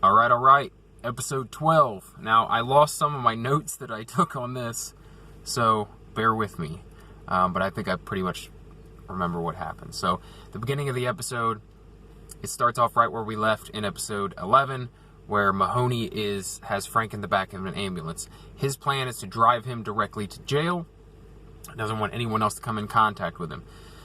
All right. Episode 12. Now, I lost some of my notes that I took on this, so bear with me. But I think I pretty much remember what happened. So, the beginning of the episode, it starts off right where we left in episode 11, where Mahoney has Frank in the back of an ambulance. His plan is to drive him directly to jail. Doesn't want anyone else to come in contact with him.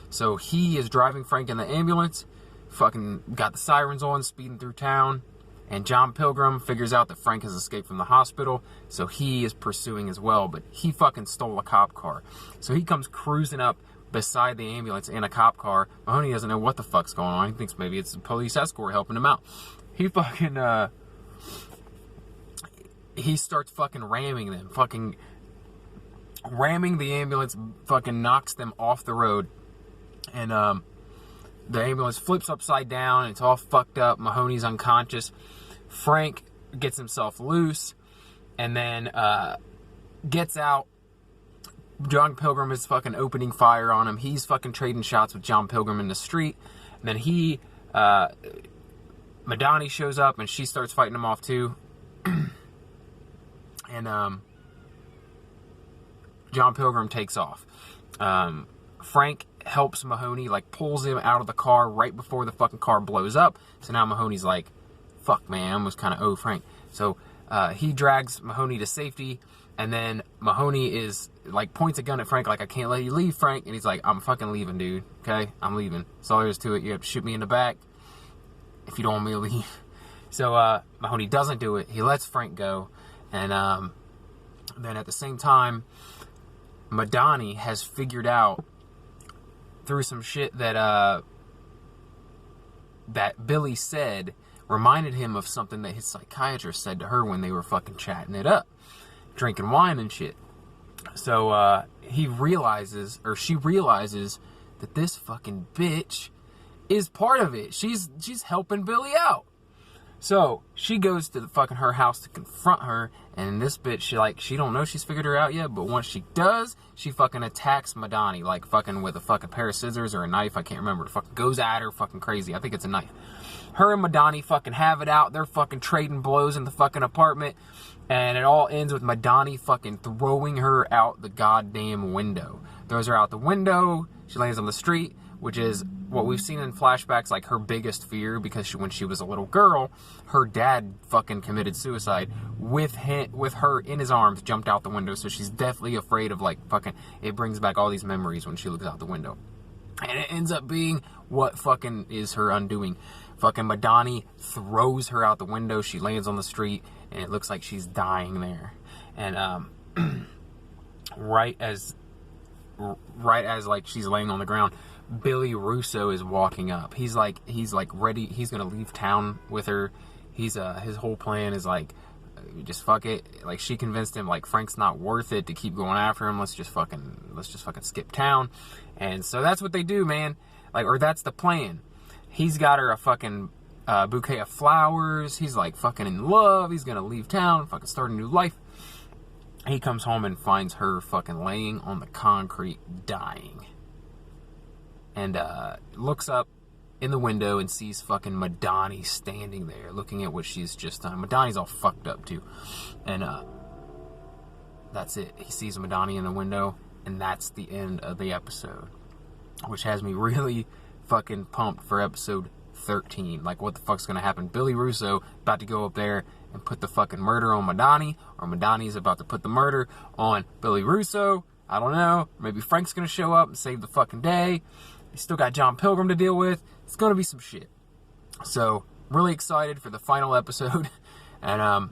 So, he is driving Frank in the ambulance, fucking got the sirens on, speeding through town. And John Pilgrim figures out that Frank has escaped from the hospital, so he is pursuing as well, but he fucking stole a cop car. So he comes cruising up beside the ambulance in a cop car. Mahoney doesn't know what the fuck's going on. He thinks maybe it's a police escort helping him out. He fucking, he starts fucking ramming them. Fucking ramming the ambulance, fucking knocks them off the road. And, the ambulance flips upside down. It's all fucked up. Mahoney's unconscious. Frank gets himself loose and then gets out. John Pilgrim is fucking opening fire on him. He's fucking trading shots with John Pilgrim in the street. And then Madani shows up and she starts fighting him off too. And John Pilgrim takes off. Frank helps Mahoney, like pulls him out of the car right before the fucking car blows up. So now Mahoney's like, fuck man, I almost kind of owe Frank. So he drags Mahoney to safety, and then Mahoney is like points a gun at Frank like, I can't let you leave, Frank. And he's like, I'm fucking leaving, dude. Okay, I'm leaving. That's all there is to it. You have to shoot me in the back if you don't want me to leave. So Mahoney doesn't do it. He lets Frank go, and then at the same time, Madani has figured out through some shit that that Billy said, reminded him of something that his psychiatrist said to her when they were fucking chatting it up, drinking wine and shit. So he realizes, or she realizes, that this fucking bitch is part of it. She's helping Billy out. So she goes to the fucking her house to confront her, and this bitch, she don't know she's figured her out yet, but once she does, she fucking attacks Madani, like fucking with a fucking pair of scissors or a knife, I can't remember. Fucking goes at her fucking crazy. I think it's a knife. Her and Madani fucking have it out. They're fucking trading blows in the fucking apartment, and it all ends with Madani fucking throwing her out the goddamn window. Throws her out the window. She lands on the street, which is what we've seen in flashbacks, like her biggest fear, because when she was a little girl, her dad fucking committed suicide with her in his arms, jumped out the window. So she's definitely afraid of, like, fucking, it brings back all these memories when she looks out the window. And it ends up being what fucking is her undoing. Fucking Madani throws her out the window. She lands on the street, and it looks like she's dying there. And right as like she's laying on the ground, Billy Russo is walking up. He's like ready. He's gonna leave town with her. His whole plan is like, just fuck it. Like, she convinced him, like, Frank's not worth it to keep going after him. Let's just fucking skip town. And so that's what they do, man. Like, or that's the plan. He's got her a fucking bouquet of flowers. He's like fucking in love. He's gonna leave town, fucking start a new life. He comes home and finds her fucking laying on the concrete, dying. And looks up in the window and sees fucking Madani standing there, looking at what she's just done. Madani's all fucked up too. And that's it. He sees Madani in the window, and that's the end of the episode, which has me really fucking pumped for episode 13. Like, what the fuck's gonna happen? Billy Russo about to go up there and put the fucking murder on Madani, or Madani's about to put the murder on Billy Russo. I don't know. Maybe Frank's gonna show up and save the fucking day. He's still got John Pilgrim to deal with. It's gonna be some shit. So, really excited for the final episode. And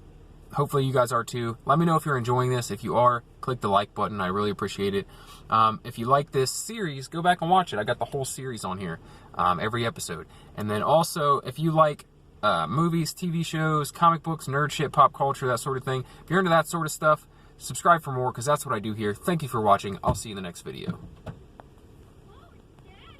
hopefully you guys are too. Let me know if you're enjoying this. If you are, click the like button. I really appreciate it. If you like this series, go back and watch it. I got the whole series on here, every episode. And then also, if you like movies, TV shows, comic books, nerd shit, pop culture, that sort of thing, if you're into that sort of stuff, subscribe for more, because that's what I do here. Thank you for watching. I'll see you in the next video.